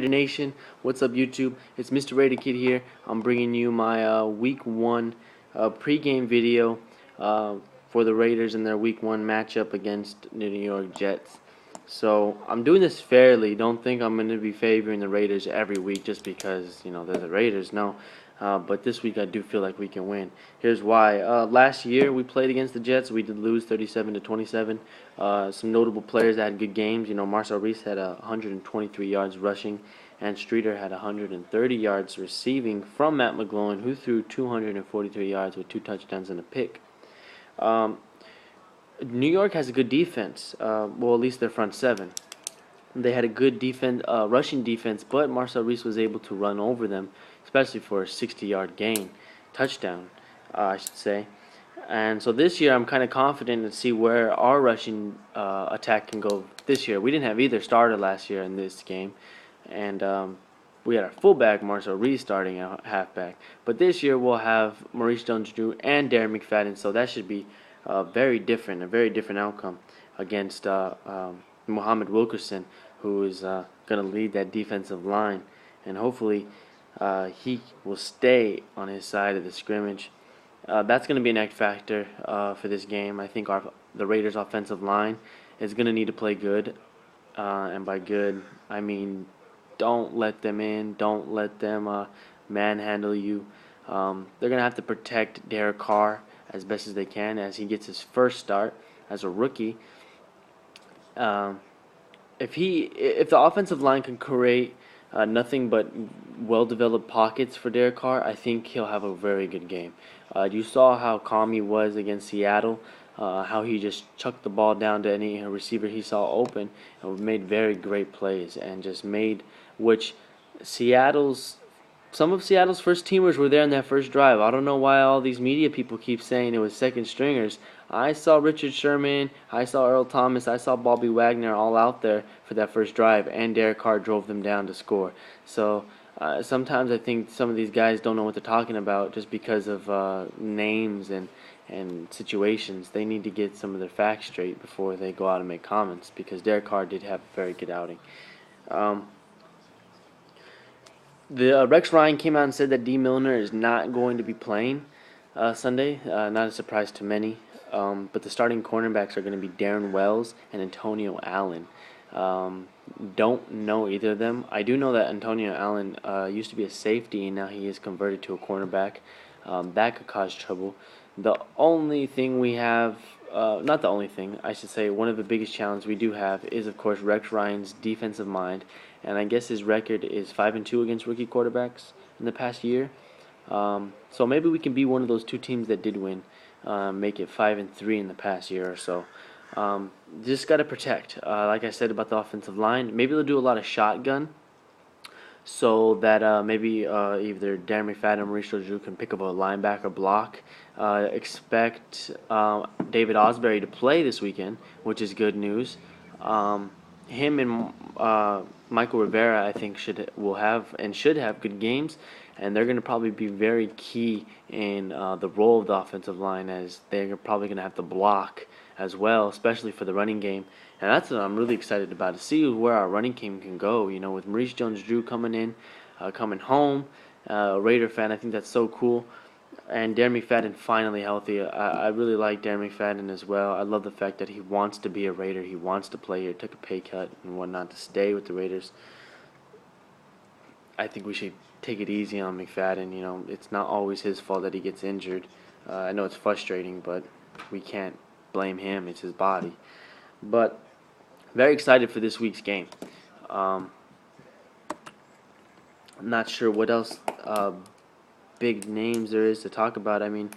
Raider Nation, what's up YouTube? It's Mr. Raider Kid here. I'm bringing you my Week 1 pregame video for the Raiders in their Week 1 matchup against the New York Jets. So I'm doing this fairly. Don't think I'm going to be favoring the Raiders every week just because, they're the Raiders. No. But this week I do feel like we can win. Here's why. Last year we played against the Jets. We did lose 37-27. Some notable players that had good games. Marcel Reese had 123 yards rushing, and Streeter had 130 yards receiving from Matt McGloin, who threw 243 yards with 2 touchdowns and a pick. New York has a good defense. Well, at least their front seven. They had a good defense, rushing defense, but Marcel Reese was able to run over them, especially for a 60-yard gain, touchdown, I should say. And so this year, I'm kind of confident to see where our rushing attack can go this year. We didn't have either starter last year in this game, and we had our fullback, Marcel Reese, starting at halfback. But this year, we'll have Maurice Jones-Drew and Darren McFadden, so that should be a very different outcome against Muhammad Wilkerson, who is going to lead that defensive line, and hopefully he will stay on his side of the scrimmage. That's going to be an X factor for this game. I think the Raiders' offensive line is going to need to play good, and by good, I mean don't let them in, don't let them manhandle you. They're going to have to protect Derek Carr as best as they can as he gets his first start as a rookie. If the offensive line can create nothing but well-developed pockets for Derek Carr, I think he'll have a very good game. You saw how calm he was against Seattle, how he just chucked the ball down to any receiver he saw open and made very great plays and just made which some of Seattle's first teamers were there in that first drive. I don't know why all these media people keep saying it was second stringers. I saw Richard Sherman, I saw Earl Thomas, I saw Bobby Wagner all out there for that first drive, and Derek Carr drove them down to score. So sometimes I think some of these guys don't know what they're talking about just because of names and situations. They need to get some of their facts straight before they go out and make comments, because Derek Carr did have a very good outing. Rex Ryan came out and said that Dee Milliner is not going to be playing Sunday. Not a surprise to many. But the starting cornerbacks are going to be Darren Wells and Antonio Allen. Don't know either of them. I do know that Antonio Allen used to be a safety, and now he is converted to a cornerback. That could cause trouble. The only thing we have, not the only thing, I should say, one of the biggest challenges we do have is, of course, Rex Ryan's defensive mind. And I guess his record is 5-2 against rookie quarterbacks in the past year. So maybe we can be one of those two teams that did win, make it 5-3 in the past year or so. Just got to protect. Like I said about the offensive line, maybe they'll do a lot of shotgun, so that maybe either Darren McFadden or Maurice Jones-Drew can pick up a linebacker block. Expect David Osbury to play this weekend, which is good news. Him and Michael Rivera, I think, should have good games, and they're going to probably be very key in the role of the offensive line, as they're probably going to have to block as well, especially for the running game. And that's what I'm really excited about, to see where our running game can go. With Maurice Jones-Drew coming home, Raider fan, I think that's so cool. And Darren McFadden finally healthy. I really like Darren McFadden as well. I love the fact that he wants to be a Raider. He wants to play here, took a pay cut and whatnot to stay with the Raiders. I think we should take it easy on McFadden. It's not always his fault that he gets injured. I know it's frustrating, but we can't blame him. It's his body. But very excited for this week's game. I'm not sure what else big names there is to talk about. I mean,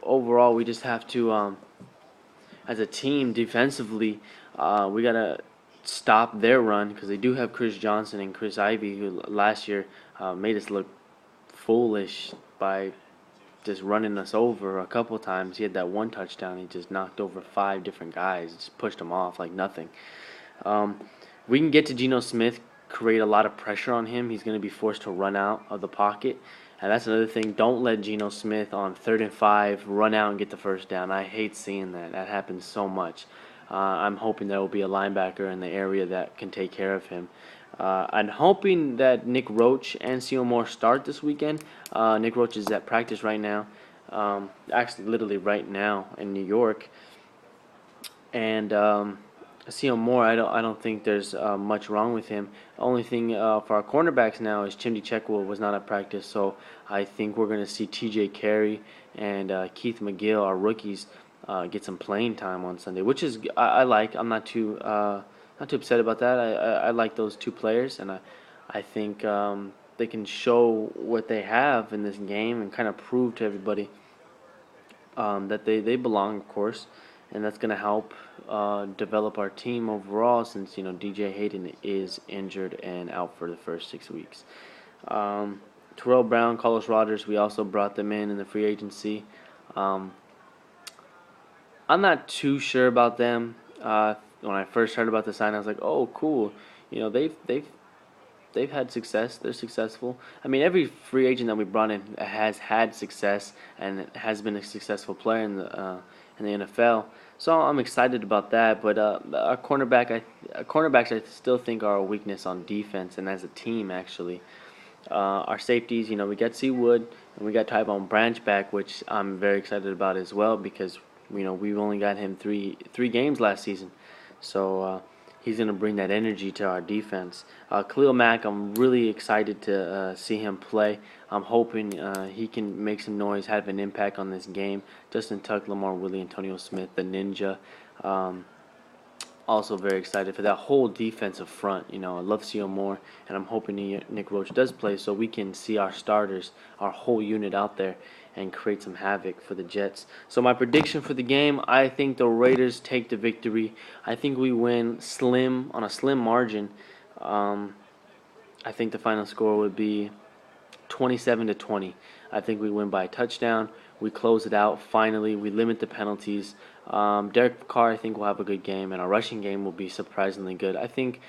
overall, we just have to, as a team, defensively, we gotta stop their run, because they do have Chris Johnson and Chris Ivy, who last year made us look foolish by just running us over a couple times. He had that one touchdown. He just knocked over 5 different guys, just pushed them off like nothing. We can get to Geno Smith, create a lot of pressure on him. He's going to be forced to run out of the pocket. And that's another thing. Don't let Geno Smith on 3rd and 5 run out and get the first down. I hate seeing that. That happens so much. I'm hoping there will be a linebacker in the area that can take care of him. I'm hoping that Nick Roach and Seal Moore start this weekend. Nick Roach is at practice right now, actually literally right now in New York, and Seal Moore, I don't think there's much wrong with him. Only thing for our cornerbacks now is Chimdi Chekwa was not at practice, so I think we're going to see T.J. Carey and Keith McGill, our rookies, get some playing time on Sunday, which is I like. I'm not too upset about that. I like those two players, and I think they can show what they have in this game and kind of prove to everybody that they belong, of course, and that's going to help develop our team overall since DJ Hayden is injured and out for the first 6 weeks. Terrell Brown, Carlos Rogers, we also brought them in the free agency. Um, I'm not too sure about them. When I first heard about the sign, I was like, "Oh, cool! They've had success. They're successful. I mean, every free agent that we brought in has had success and has been a successful player in the NFL. So I'm excited about that. But cornerbacks, I still think are a weakness on defense and as a team actually. Our safeties, we got C Wood and we got Tyvon Branch back, which I'm very excited about as well because we've only got him three games last season, so he's gonna bring that energy to our defense. Khalil Mack, I'm really excited to see him play. I'm hoping he can make some noise, have an impact on this game. Justin Tuck, Lamar Willie, Antonio Smith, the Ninja. Um, Also very excited for that whole defensive front. I love Seal Moore, and I'm hoping Nick Roach does play so we can see our starters, our whole unit out there, and create some havoc for the Jets. So my prediction for the game, I think the Raiders take the victory. I think we win on a slim margin. Um, I think the final score would be 27-20. I think we win by a touchdown. We close it out. Finally, we limit the penalties. Derek Carr, I think, will have a good game, and our rushing game will be surprisingly good. I think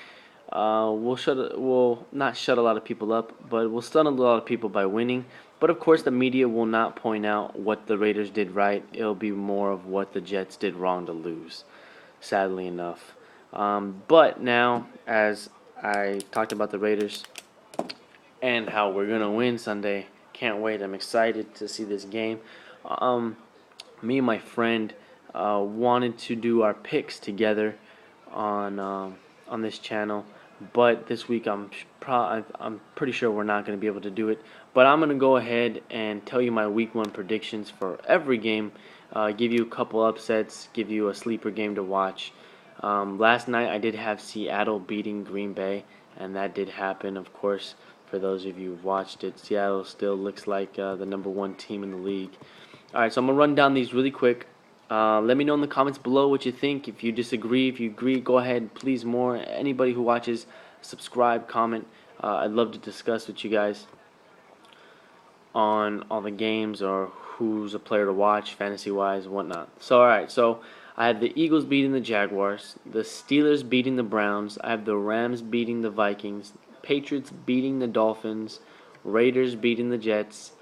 we'll not shut a lot of people up, but we'll stun a lot of people by winning. But of course, the media will not point out what the Raiders did right. It'll be more of what the Jets did wrong to lose, sadly enough. But now, as I talked about the Raiders and how we're gonna win Sunday, can't wait. I'm excited to see this game. Um, Me and my friend wanted to do our picks together on this channel, but this week I'm pretty sure we're not going to be able to do it. But I'm going to go ahead and tell you my week 1 predictions for every game. Give you a couple upsets, give you a sleeper game to watch. Last night I did have Seattle beating Green Bay, and that did happen, of course. For those of you who've watched it, Seattle still looks like the #1 team in the league. All right, so I'm going to run down these really quick. Let me know in the comments below what you think. If you disagree, if you agree, go ahead. Please, more. Anybody who watches, subscribe, comment. I'd love to discuss with you guys on all the games or who's a player to watch, fantasy-wise, whatnot. So, all right, so I have the Eagles beating the Jaguars, the Steelers beating the Browns, I have the Rams beating the Vikings, Patriots beating the Dolphins, Raiders beating the Jets,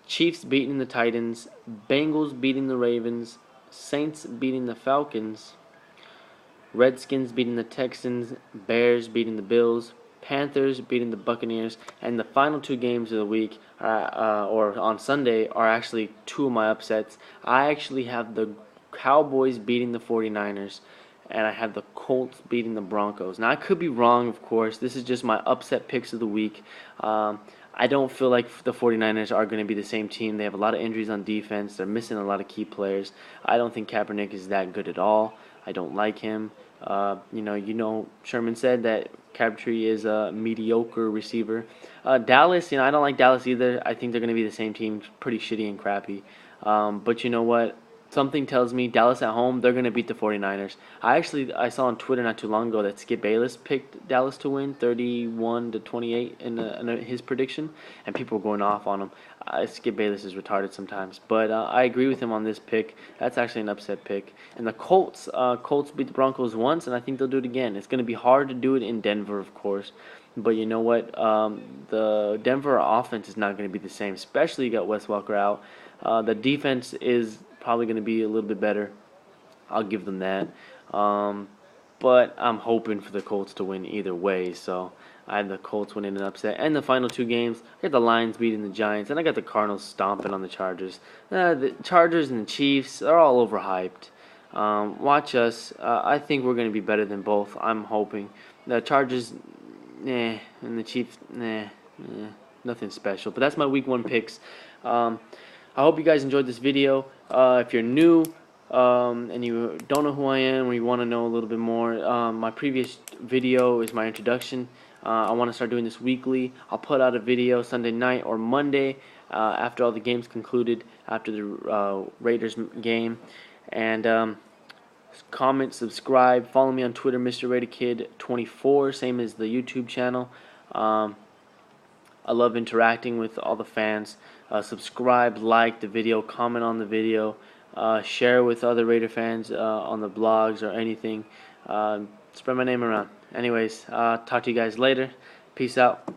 Chiefs beating the Titans, Bengals beating the Ravens, Saints beating the Falcons, Redskins beating the Texans, Bears beating the Bills, Panthers beating the Buccaneers, and the final 2 games of the week, or on Sunday, are actually 2 of my upsets. I actually have the Cowboys beating the 49ers, and I have the Colts beating the Broncos. Now, I could be wrong, of course. This is just my upset picks of the week. I don't feel like the 49ers are going to be the same team. They have a lot of injuries on defense. They're missing a lot of key players. I don't think Kaepernick is that good at all. I don't like him. Sherman said that Crabtree is a mediocre receiver. Dallas, I don't like Dallas either. I think they're going to be the same team, pretty shitty and crappy. But you know what? Something tells me Dallas at home, they're going to beat the 49ers. I saw on Twitter not too long ago that Skip Bayless picked Dallas to win 31-28 in his prediction, and people were going off on him. Skip Bayless is retarded sometimes, but I agree with him on this pick. That's actually an upset pick. And the Colts beat the Broncos once, and I think they'll do it again. It's going to be hard to do it in Denver, of course. But you know what? The Denver offense is not going to be the same, especially you got Wes Welker out. The defense is probably going to be a little bit better. I'll give them that. but I'm hoping for the Colts to win either way. So I had the Colts winning an upset. And the final two games, I got the Lions beating the Giants, and I got the Cardinals stomping on the Chargers. The Chargers and the Chiefs are all overhyped. Watch us. I think we're going to be better than both. I'm hoping. The Chargers, and the Chiefs, nothing special. But that's my Week 1 picks. I hope you guys enjoyed this video. If you're new and you don't know who I am or you want to know a little bit more, my previous video is my introduction. I want to start doing this weekly. I'll put out a video Sunday night or Monday after all the games concluded, after the Raiders game. And comment, subscribe, follow me on Twitter, Mr. RaidedKid24, same as the YouTube channel. I love interacting with all the fans. Subscribe, like the video, comment on the video, share with other Raider fans on the blogs or anything. Spread my name around. Anyways, talk to you guys later. Peace out.